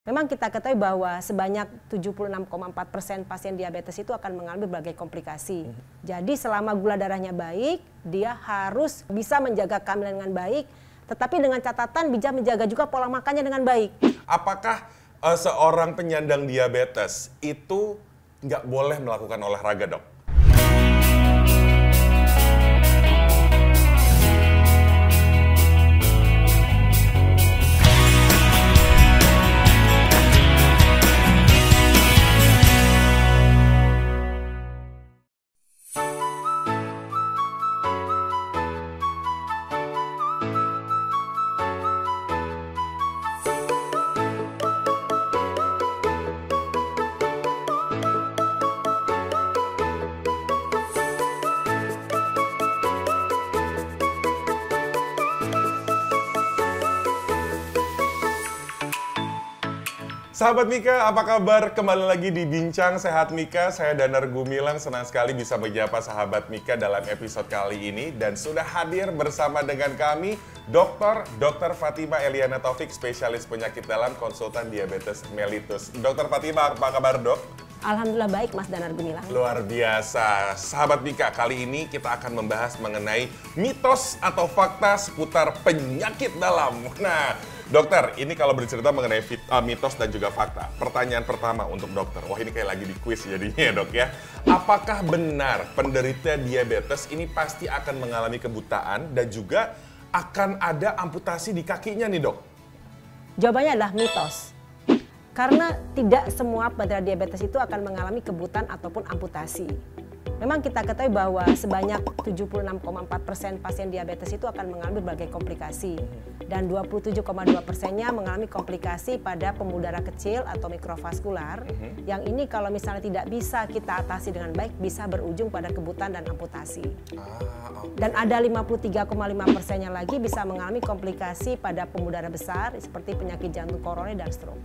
Memang kita ketahui bahwa sebanyak 76,4% pasien diabetes itu akan mengalami berbagai komplikasi. Jadi selama gula darahnya baik, dia harus bisa menjaga kehamilan dengan baik, tetapi dengan catatan bisa menjaga juga pola makannya dengan baik. Apakah seorang penyandang diabetes itu nggak boleh melakukan olahraga, Dok? Sahabat Mika, apa kabar? Kembali lagi di Bincang Sehat Mika. Saya Danar Gumilang, senang sekali bisa menyapa sahabat Mika dalam episode kali ini. Dan sudah hadir bersama dengan kami, Dr. Fatima Eliana Taufik, spesialis penyakit dalam, konsultan diabetes mellitus. Dr. Fatima, apa kabar, Dok? Alhamdulillah baik, Mas Danar Gumilang. Luar biasa. Sahabat Mika, kali ini kita akan membahas mengenai mitos atau fakta seputar penyakit dalam. Nah, dokter, ini kalau bercerita mengenai mitos dan juga fakta. Pertanyaan pertama untuk dokter. Wah, ini kayak lagi di kuis jadinya ya, Dok ya. Apakah benar penderita diabetes ini pasti akan mengalami kebutaan dan juga akan ada amputasi di kakinya nih, Dok? Jawabannya adalah mitos. Karena tidak semua penderita diabetes itu akan mengalami kebutaan ataupun amputasi. Memang kita ketahui bahwa sebanyak 76,4% pasien diabetes itu akan mengalami berbagai komplikasi. Dan 27,2%-nya mengalami komplikasi pada pembuluh darah kecil atau mikrovaskular. Yang ini kalau misalnya tidak bisa kita atasi dengan baik, bisa berujung pada kebutaan dan amputasi. Dan ada 53,5%-nya lagi bisa mengalami komplikasi pada pembuluh darah besar, seperti penyakit jantung koroner dan stroke.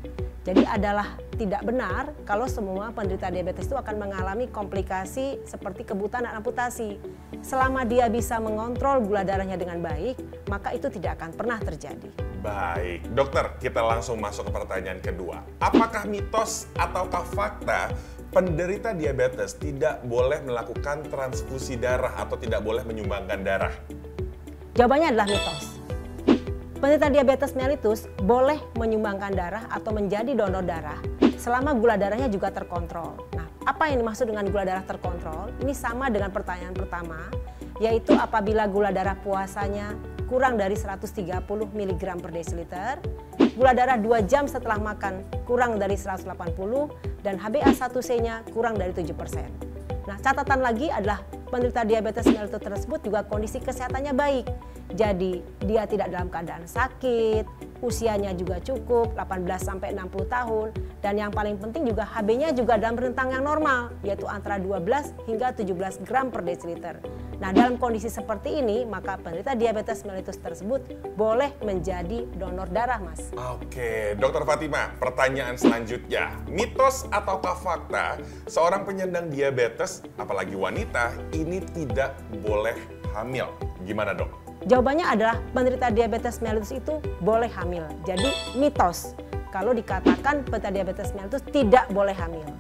Jadi adalah tidak benar kalau semua penderita diabetes itu akan mengalami komplikasi seperti kebutaan dan amputasi. Selama dia bisa mengontrol gula darahnya dengan baik, maka itu tidak akan pernah terjadi. Baik, dokter, kita langsung masuk ke pertanyaan kedua. Apakah mitos ataukah fakta penderita diabetes tidak boleh melakukan transfusi darah atau tidak boleh menyumbangkan darah? Jawabannya adalah mitos. Penderita diabetes mellitus boleh menyumbangkan darah atau menjadi donor darah selama gula darahnya juga terkontrol. Nah, apa yang dimaksud dengan gula darah terkontrol? Ini sama dengan pertanyaan pertama, yaitu apabila gula darah puasanya kurang dari 130 mg per desiliter, gula darah 2 jam setelah makan kurang dari 180, dan HbA1c-nya kurang dari 7%. Nah, catatan lagi adalah penderita diabetes mellitus tersebut juga kondisi kesehatannya baik. Jadi, dia tidak dalam keadaan sakit, usianya juga cukup, 18-60 tahun, dan yang paling penting juga HB-nya juga dalam rentang yang normal, yaitu antara 12 hingga 17 gram per desiliter. Nah, dalam kondisi seperti ini, maka penderita diabetes mellitus tersebut boleh menjadi donor darah, Mas. Oke, Dr. Fatima, pertanyaan selanjutnya. Mitos ataukah fakta seorang penyandang diabetes, apalagi wanita, ini tidak boleh hamil? Gimana, Dok? Jawabannya adalah penderita diabetes mellitus itu boleh hamil. Jadi mitos kalau dikatakan penderita diabetes mellitus tidak boleh hamil.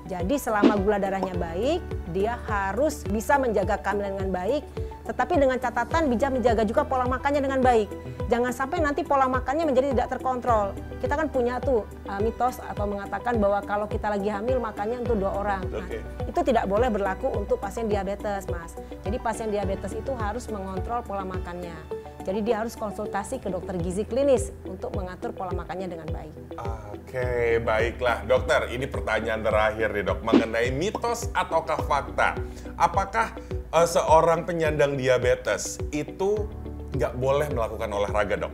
Jadi selama gula darahnya baik, dia harus bisa menjaga kehamilan dengan baik, tetapi dengan catatan bisa menjaga juga pola makannya dengan baik. Jangan sampai nanti pola makannya menjadi tidak terkontrol. Kita kan punya tuh mitos atau mengatakan bahwa kalau kita lagi hamil makannya untuk 2 orang. Nah, itu tidak boleh berlaku untuk pasien diabetes, Mas. Jadi pasien diabetes itu harus mengontrol pola makannya. Jadi dia harus konsultasi ke dokter gizi klinis untuk mengatur pola makannya dengan baik. Oke, baiklah. Dokter, ini pertanyaan terakhir nih, Dok. Mengenai mitos ataukah fakta. Apakah seorang penyandang diabetes itu nggak boleh melakukan olahraga, Dok?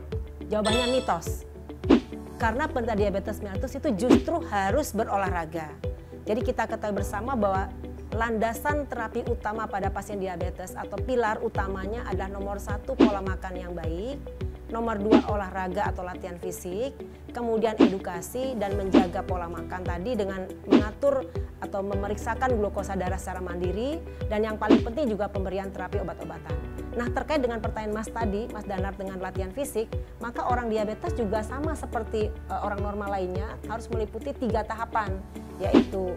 Jawabannya mitos. Karena penderita diabetes mellitus itu justru harus berolahraga. Jadi kita ketahui bersama bahwa landasan terapi utama pada pasien diabetes atau pilar utamanya adalah nomor 1 pola makan yang baik, nomor 2 olahraga atau latihan fisik, kemudian edukasi dan menjaga pola makan tadi dengan mengatur atau memeriksakan glukosa darah secara mandiri, dan yang paling penting juga pemberian terapi obat-obatan. Nah, terkait dengan pertanyaan Mas tadi, Mas Danar, dengan latihan fisik, maka orang diabetes juga sama seperti orang normal lainnya harus meliputi 3 tahapan, yaitu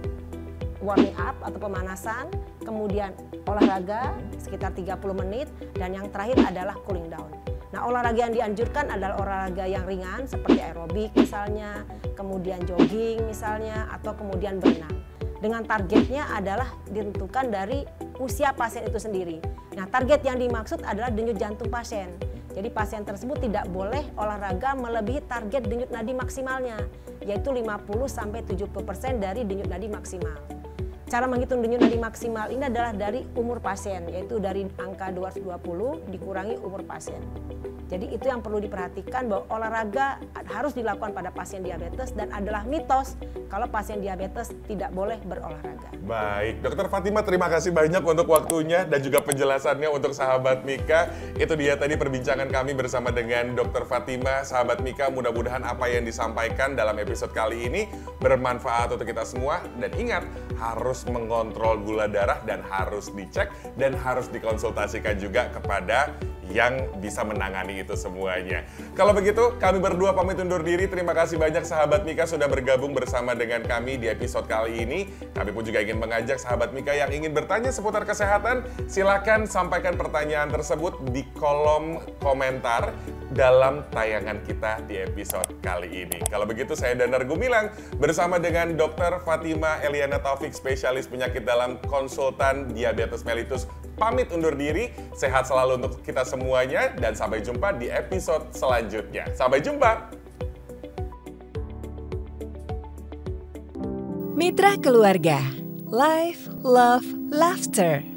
warming up atau pemanasan, kemudian olahraga sekitar 30 menit, dan yang terakhir adalah cooling down. Nah, olahraga yang dianjurkan adalah olahraga yang ringan seperti aerobik misalnya, kemudian jogging misalnya, atau kemudian berenang. Dengan targetnya adalah ditentukan dari usia pasien itu sendiri. Nah, target yang dimaksud adalah denyut jantung pasien. Jadi pasien tersebut tidak boleh olahraga melebihi target denyut nadi maksimalnya, yaitu 50-70% dari denyut nadi maksimal. Cara menghitung denyut nadi maksimal ini adalah dari umur pasien, yaitu dari angka 220 dikurangi umur pasien. Jadi itu yang perlu diperhatikan, bahwa olahraga harus dilakukan pada pasien diabetes dan adalah mitos kalau pasien diabetes tidak boleh berolahraga. Baik, Dokter Fatima, terima kasih banyak untuk waktunya dan juga penjelasannya untuk sahabat Mika. Itu dia tadi perbincangan kami bersama dengan Dokter Fatima. Sahabat Mika, mudah-mudahan apa yang disampaikan dalam episode kali ini bermanfaat untuk kita semua. Dan ingat, harus mengontrol gula darah dan harus dicek dan harus dikonsultasikan juga kepada yang bisa menangani itu semuanya. Kalau begitu, kami berdua pamit undur diri. Terima kasih banyak sahabat Mika sudah bergabung bersama dengan kami di episode kali ini. Kami pun juga ingin mengajak sahabat Mika yang ingin bertanya seputar kesehatan, silakan sampaikan pertanyaan tersebut di kolom komentar dalam tayangan kita di episode kali ini. Kalau begitu, saya Danar Gumilang bersama dengan Dr. Fatima Eliana Taufik, spesialis penyakit dalam, konsultan diabetes mellitus, pamit undur diri. Sehat selalu untuk kita semuanya dan sampai jumpa di episode selanjutnya. Sampai jumpa. Mitra Keluarga, Life, Love, Laughter.